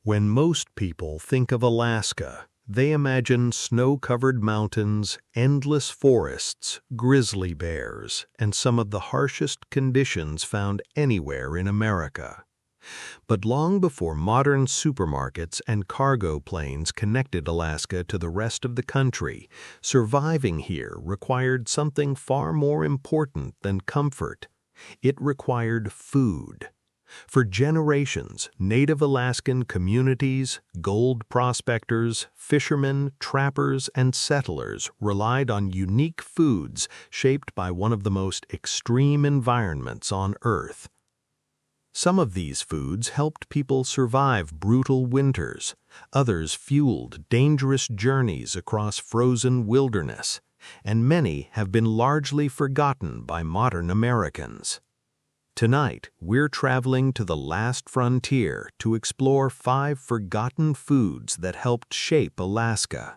When most people think of Alaska, they imagine snow-covered mountains, endless forests, grizzly bears, and some of the harshest conditions found anywhere in America. But long before modern supermarkets and cargo planes connected Alaska to the rest of the country, surviving here required something far more important than comfort. It required food. For generations, Native Alaskan communities, gold prospectors, fishermen, trappers, and settlers relied on unique foods shaped by one of the most extreme environments on Earth. Some of these foods helped people survive brutal winters. Others fueled dangerous journeys across frozen wilderness, and many have been largely forgotten by modern Americans. Tonight, we're traveling to the last frontier to explore 5 forgotten foods that helped shape Alaska.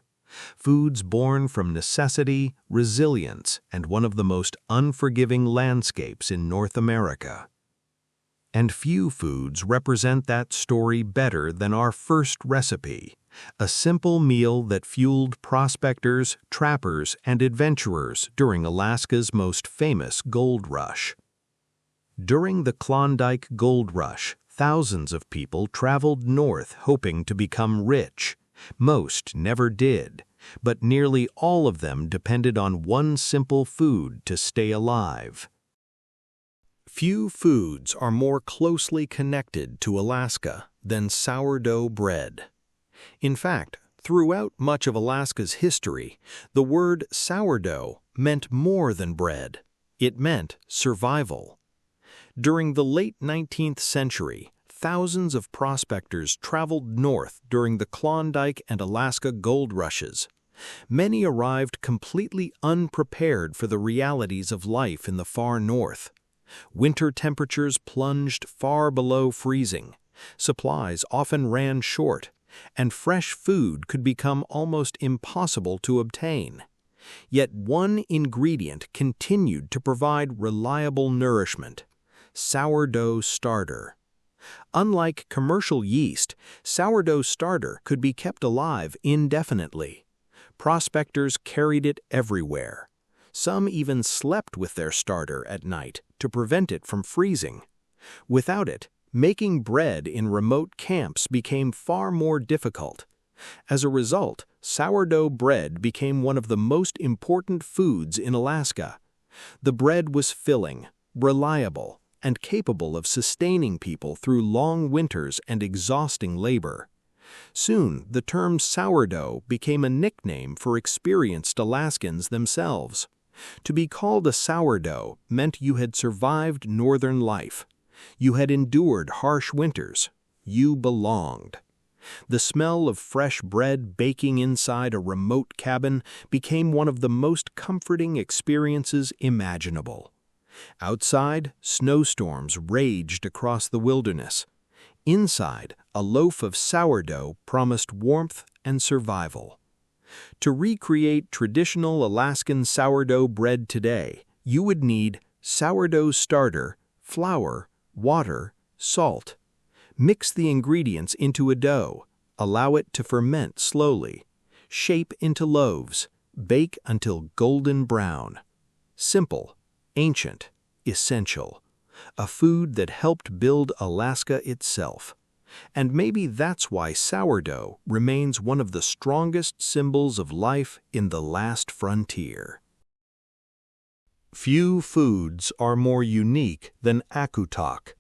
Foods born from necessity, resilience, and one of the most unforgiving landscapes in North America. And few foods represent that story better than our first recipe, a simple meal that fueled prospectors, trappers, and adventurers during Alaska's most famous gold rush. During the Klondike Gold Rush, thousands of people traveled north hoping to become rich. Most never did, but nearly all of them depended on one simple food to stay alive. Few foods are more closely connected to Alaska than sourdough bread. In fact, throughout much of Alaska's history, the word sourdough meant more than bread. It meant survival. During the late 19th century, thousands of prospectors traveled north during the Klondike and Alaska gold rushes. Many arrived completely unprepared for the realities of life in the far north. Winter temperatures plunged far below freezing, supplies often ran short, and fresh food could become almost impossible to obtain. Yet one ingredient continued to provide reliable nourishment: sourdough starter. Unlike commercial yeast, sourdough starter could be kept alive indefinitely. Prospectors carried it everywhere. Some even slept with their starter at night to prevent it from freezing. Without it, making bread in remote camps became far more difficult. As a result, sourdough bread became one of the most important foods in Alaska. The bread was filling, reliable, and capable of sustaining people through long winters and exhausting labor. Soon, the term sourdough became a nickname for experienced Alaskans themselves. To be called a sourdough meant you had survived northern life. You had endured harsh winters. You belonged. The smell of fresh bread baking inside a remote cabin became one of the most comforting experiences imaginable. Outside, snowstorms raged across the wilderness. Inside, a loaf of sourdough promised warmth and survival. To recreate traditional Alaskan sourdough bread today, you would need sourdough starter, flour, water, salt. Mix the ingredients into a dough. Allow it to ferment slowly. Shape into loaves. Bake until golden brown. Simple, ancient, essential. A food that helped build Alaska itself. And maybe that's why sourdough remains one of the strongest symbols of life in the last frontier. Few foods are more unique than Akutaq.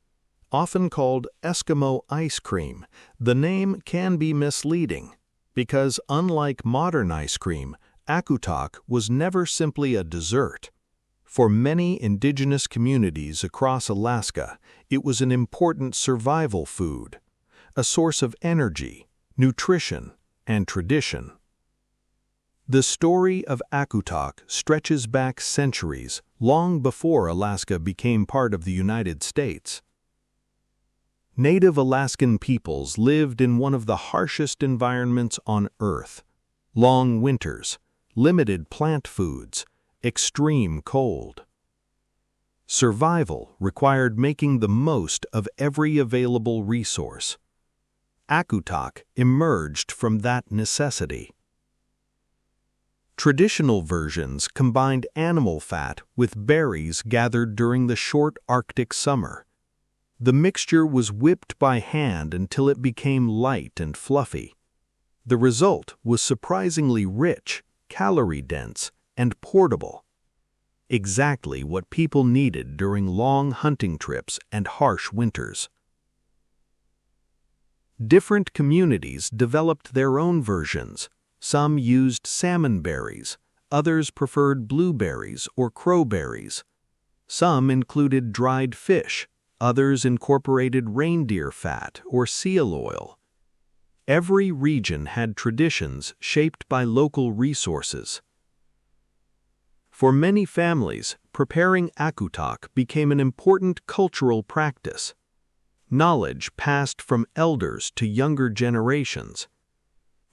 Often called Eskimo Ice Cream, the name can be misleading, because unlike modern ice cream, Akutaq was never simply a dessert. For many indigenous communities across Alaska, it was an important survival food, a source of energy, nutrition, and tradition. The story of Akutaq stretches back centuries, long before Alaska became part of the United States. Native Alaskan peoples lived in one of the harshest environments on Earth. Long winters, limited plant foods, extreme cold. Survival required making the most of every available resource. Akutaq emerged from that necessity. Traditional versions combined animal fat with berries gathered during the short Arctic summer. The mixture was whipped by hand until it became light and fluffy. The result was surprisingly rich, calorie-dense, and portable. Exactly what people needed during long hunting trips and harsh winters. Different communities developed their own versions. Some used salmon berries, others preferred blueberries or crowberries. Some included dried fish, others incorporated reindeer fat or seal oil. Every region had traditions shaped by local resources. For many families, preparing Akutaq became an important cultural practice. Knowledge passed from elders to younger generations.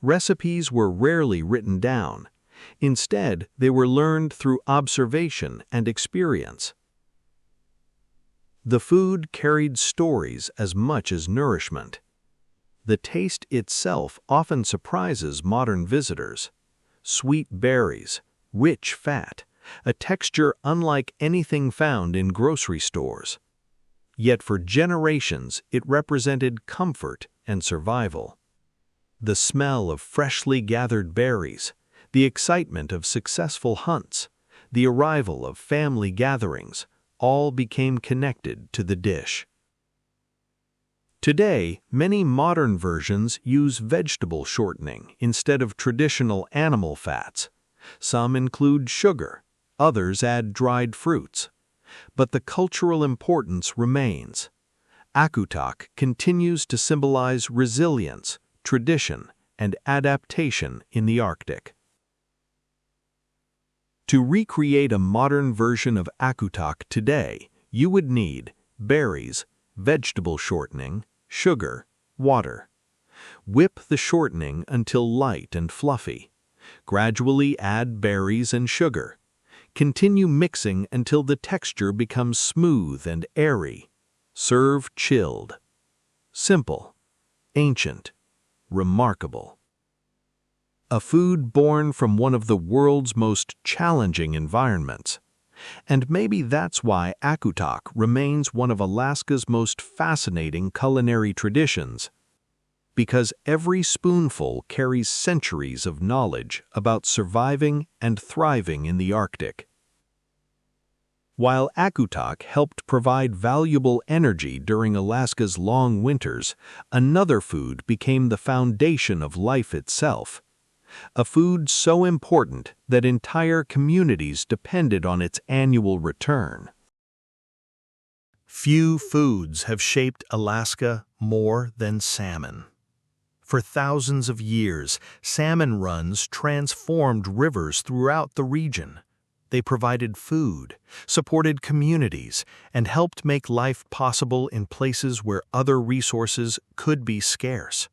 Recipes were rarely written down. Instead, they were learned through observation and experience. The food carried stories as much as nourishment. The taste itself often surprises modern visitors. Sweet berries, rich fat, a texture unlike anything found in grocery stores. Yet for generations it represented comfort and survival. The smell of freshly gathered berries, the excitement of successful hunts, the arrival of family gatherings, all became connected to the dish. Today, many modern versions use vegetable shortening instead of traditional animal fats. Some include sugar, others add dried fruits. But the cultural importance remains. Akutaq continues to symbolize resilience, tradition, and adaptation in the Arctic. To recreate a modern version of Akutaq today, you would need berries, vegetable shortening, sugar, water. Whip the shortening until light and fluffy. Gradually add berries and sugar. Continue mixing until the texture becomes smooth and airy. Serve chilled. Simple, ancient, remarkable. A food born from one of the world's most challenging environments. And maybe that's why Akutaq remains one of Alaska's most fascinating culinary traditions. Because every spoonful carries centuries of knowledge about surviving and thriving in the Arctic. While Akutaq helped provide valuable energy during Alaska's long winters, another food became the foundation of life itself. A food so important that entire communities depended on its annual return. Few foods have shaped Alaska more than salmon. For thousands of years, salmon runs transformed rivers throughout the region. They provided food, supported communities, and helped make life possible in places where other resources could be scarce.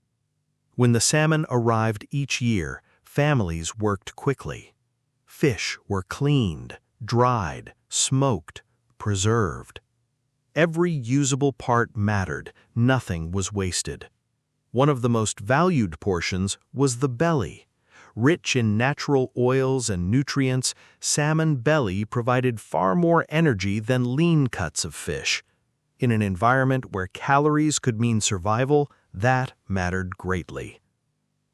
When the salmon arrived each year, families worked quickly. Fish were cleaned, dried, smoked, preserved. Every usable part mattered, nothing was wasted. One of the most valued portions was the belly. Rich in natural oils and nutrients, salmon belly provided far more energy than lean cuts of fish. In an environment where calories could mean survival, that mattered greatly.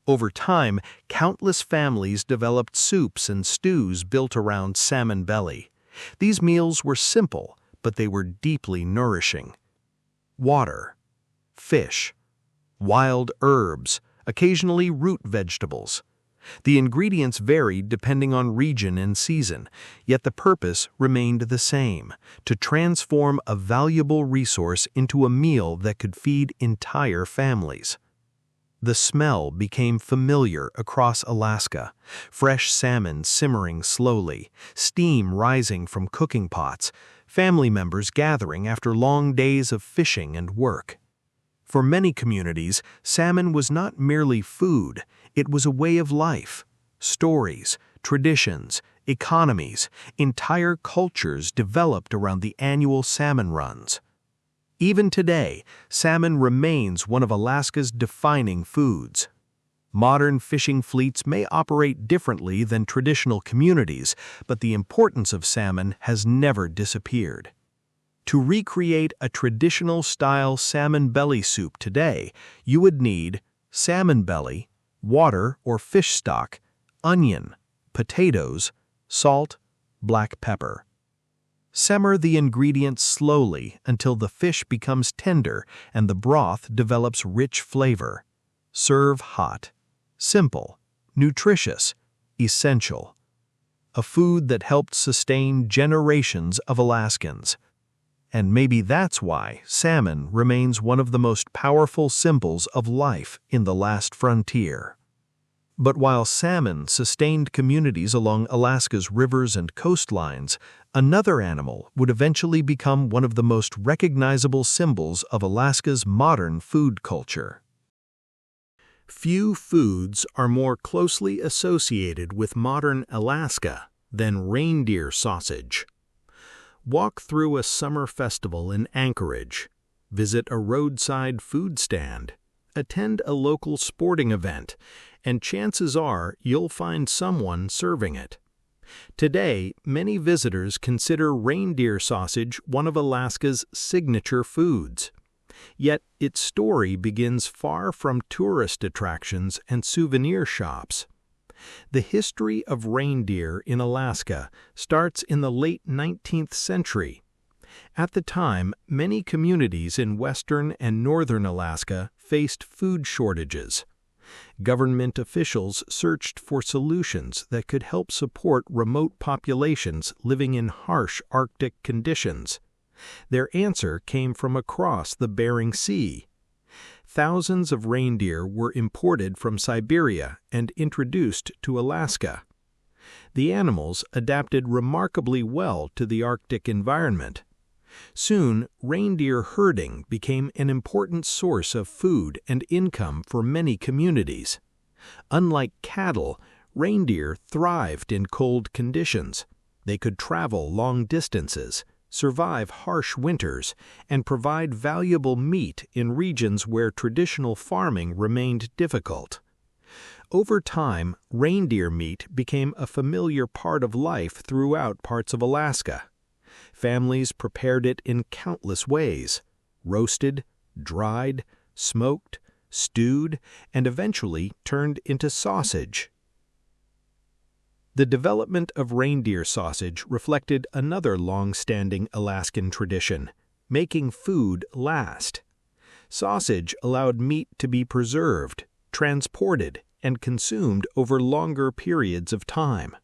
Over time, countless families developed soups and stews built around salmon belly. These meals were simple, but they were deeply nourishing. Water, fish, wild herbs, occasionally root vegetables. The ingredients varied depending on region and season, yet the purpose remained the same: to transform a valuable resource into a meal that could feed entire families. The smell became familiar across Alaska, fresh salmon simmering slowly, steam rising from cooking pots, family members gathering after long days of fishing and work. For many communities, salmon was not merely food, it was a way of life. Stories, traditions, economies, entire cultures developed around the annual salmon runs. Even today, salmon remains one of Alaska's defining foods. Modern fishing fleets may operate differently than traditional communities, but the importance of salmon has never disappeared. To recreate a traditional-style salmon belly soup today, you would need salmon belly, water or fish stock, onion, potatoes, salt, black pepper. Simmer the ingredients slowly until the fish becomes tender and the broth develops rich flavor. Serve hot. Simple, nutritious, essential. A food that helped sustain generations of Alaskans. And maybe that's why salmon remains one of the most powerful symbols of life in the last frontier. But while salmon sustained communities along Alaska's rivers and coastlines, another animal would eventually become one of the most recognizable symbols of Alaska's modern food culture. Few foods are more closely associated with modern Alaska than reindeer sausage. Walk through a summer festival in Anchorage, visit a roadside food stand, attend a local sporting event, and chances are you'll find someone serving it. Today, many visitors consider reindeer sausage one of Alaska's signature foods. Yet its story begins far from tourist attractions and souvenir shops. The history of reindeer in Alaska starts in the late 19th century. At the time, many communities in western and northern Alaska faced food shortages. Government officials searched for solutions that could help support remote populations living in harsh Arctic conditions. Their answer came from across the Bering Sea. Thousands of reindeer were imported from Siberia and introduced to Alaska. The animals adapted remarkably well to the Arctic environment. Soon, reindeer herding became an important source of food and income for many communities. Unlike cattle, reindeer thrived in cold conditions. They could travel long distances, survive harsh winters, and provide valuable meat in regions where traditional farming remained difficult. Over time, reindeer meat became a familiar part of life throughout parts of Alaska. Families prepared it in countless ways: roasted, dried, smoked, stewed, and eventually turned into sausage. The development of reindeer sausage reflected another long-standing Alaskan tradition: making food last. Sausage allowed meat to be preserved, transported, and consumed over longer periods of time.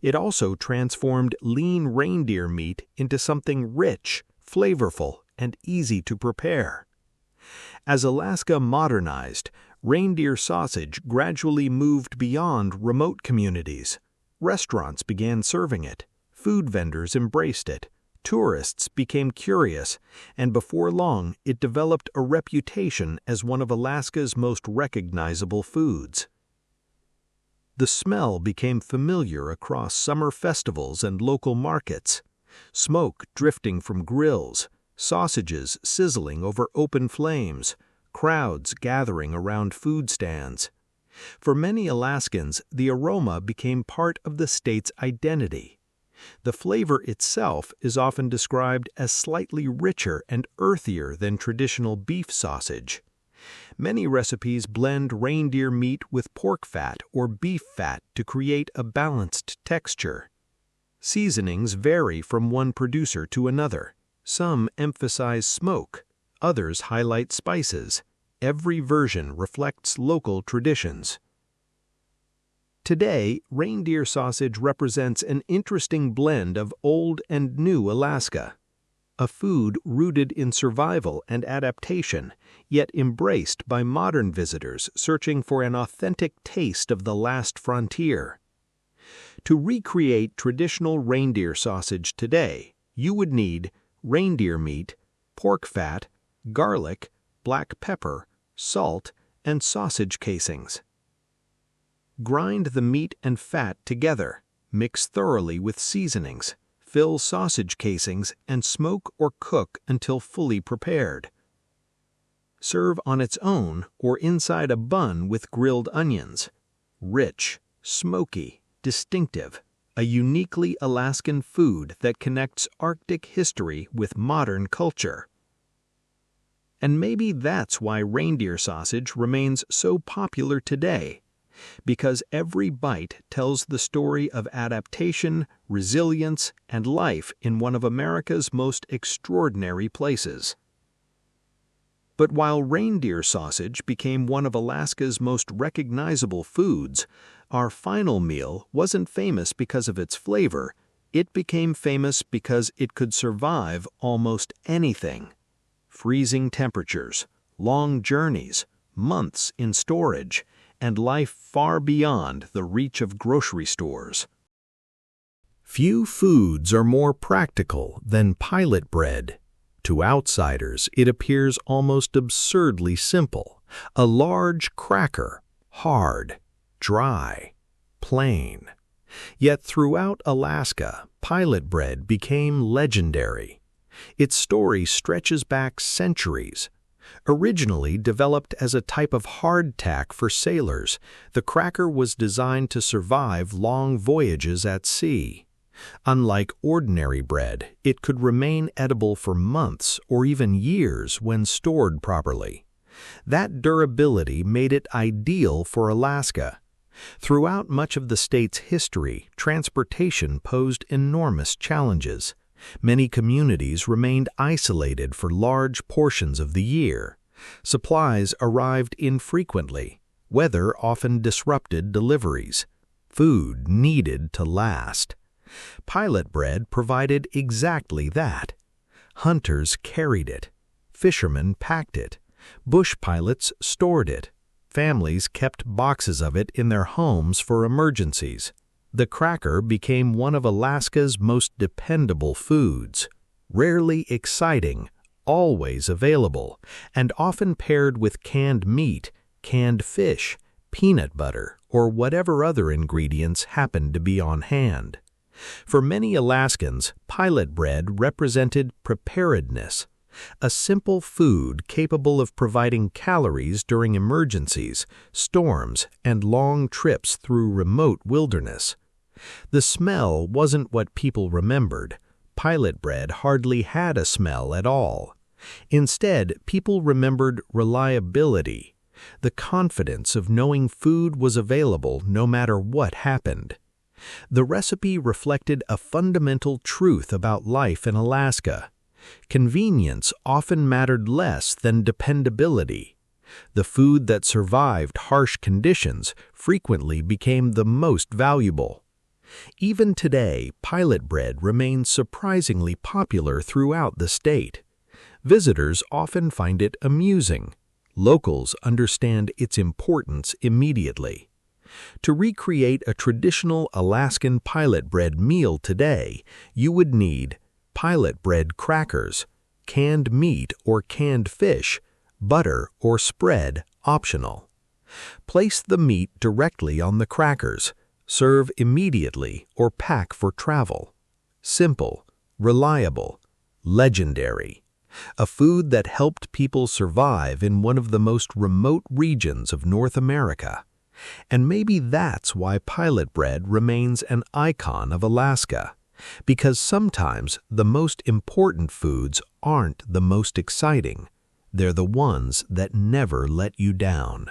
It also transformed lean reindeer meat into something rich, flavorful, and easy to prepare. As Alaska modernized, reindeer sausage gradually moved beyond remote communities. Restaurants began serving it, food vendors embraced it, tourists became curious, and before long it developed a reputation as one of Alaska's most recognizable foods. The smell became familiar across summer festivals and local markets. Smoke drifting from grills, sausages sizzling over open flames, crowds gathering around food stands. For many Alaskans, the aroma became part of the state's identity. The flavor itself is often described as slightly richer and earthier than traditional beef sausage. Many recipes blend reindeer meat with pork fat or beef fat to create a balanced texture. Seasonings vary from one producer to another. Some emphasize smoke, others highlight spices. Every version reflects local traditions. Today, reindeer sausage represents an interesting blend of old and new Alaska. A food rooted in survival and adaptation, yet embraced by modern visitors searching for an authentic taste of the last frontier. To recreate traditional reindeer sausage today, you would need reindeer meat, pork fat, garlic, black pepper, salt, and sausage casings. Grind the meat and fat together, mix thoroughly with seasonings, fill sausage casings, and smoke or cook until fully prepared. Serve on its own or inside a bun with grilled onions. Rich, smoky, distinctive, a uniquely Alaskan food that connects Arctic history with modern culture. And maybe that's why reindeer sausage remains so popular today, because every bite tells the story of adaptation, resilience, and life in one of America's most extraordinary places. But while reindeer sausage became one of Alaska's most recognizable foods, our final meal wasn't famous because of its flavor. It became famous because it could survive almost anything. Freezing temperatures, long journeys, months in storage, and life far beyond the reach of grocery stores. Few foods are more practical than pilot bread. To outsiders, it appears almost absurdly simple. A large cracker, hard, dry, plain. Yet throughout Alaska, pilot bread became legendary. Its story stretches back centuries. Originally developed as a type of hardtack for sailors, the cracker was designed to survive long voyages at sea. Unlike ordinary bread, it could remain edible for months or even years when stored properly. That durability made it ideal for Alaska. Throughout much of the state's history, transportation posed enormous challenges. Many communities remained isolated for large portions of the year. Supplies arrived infrequently. Weather often disrupted deliveries. Food needed to last. Pilot bread provided exactly that. Hunters carried it. Fishermen packed it. Bush pilots stored it. Families kept boxes of it in their homes for emergencies. The cracker became one of Alaska's most dependable foods. Rarely exciting, always available, and often paired with canned meat, canned fish, peanut butter, or whatever other ingredients happened to be on hand. For many Alaskans, pilot bread represented preparedness, a simple food capable of providing calories during emergencies, storms, and long trips through remote wilderness. The smell wasn't what people remembered. Pilot bread hardly had a smell at all. Instead, people remembered reliability, the confidence of knowing food was available no matter what happened. The recipe reflected a fundamental truth about life in Alaska. Convenience often mattered less than dependability. The food that survived harsh conditions frequently became the most valuable. Even today, pilot bread remains surprisingly popular throughout the state. Visitors often find it amusing. Locals understand its importance immediately. To recreate a traditional Alaskan pilot bread meal today, you would need pilot bread crackers, canned meat or canned fish, butter or spread optional. Place the meat directly on the crackers. Serve immediately or pack for travel. Simple, reliable, legendary. A food that helped people survive in one of the most remote regions of North America. And maybe that's why pilot bread remains an icon of Alaska. Because sometimes the most important foods aren't the most exciting. They're the ones that never let you down.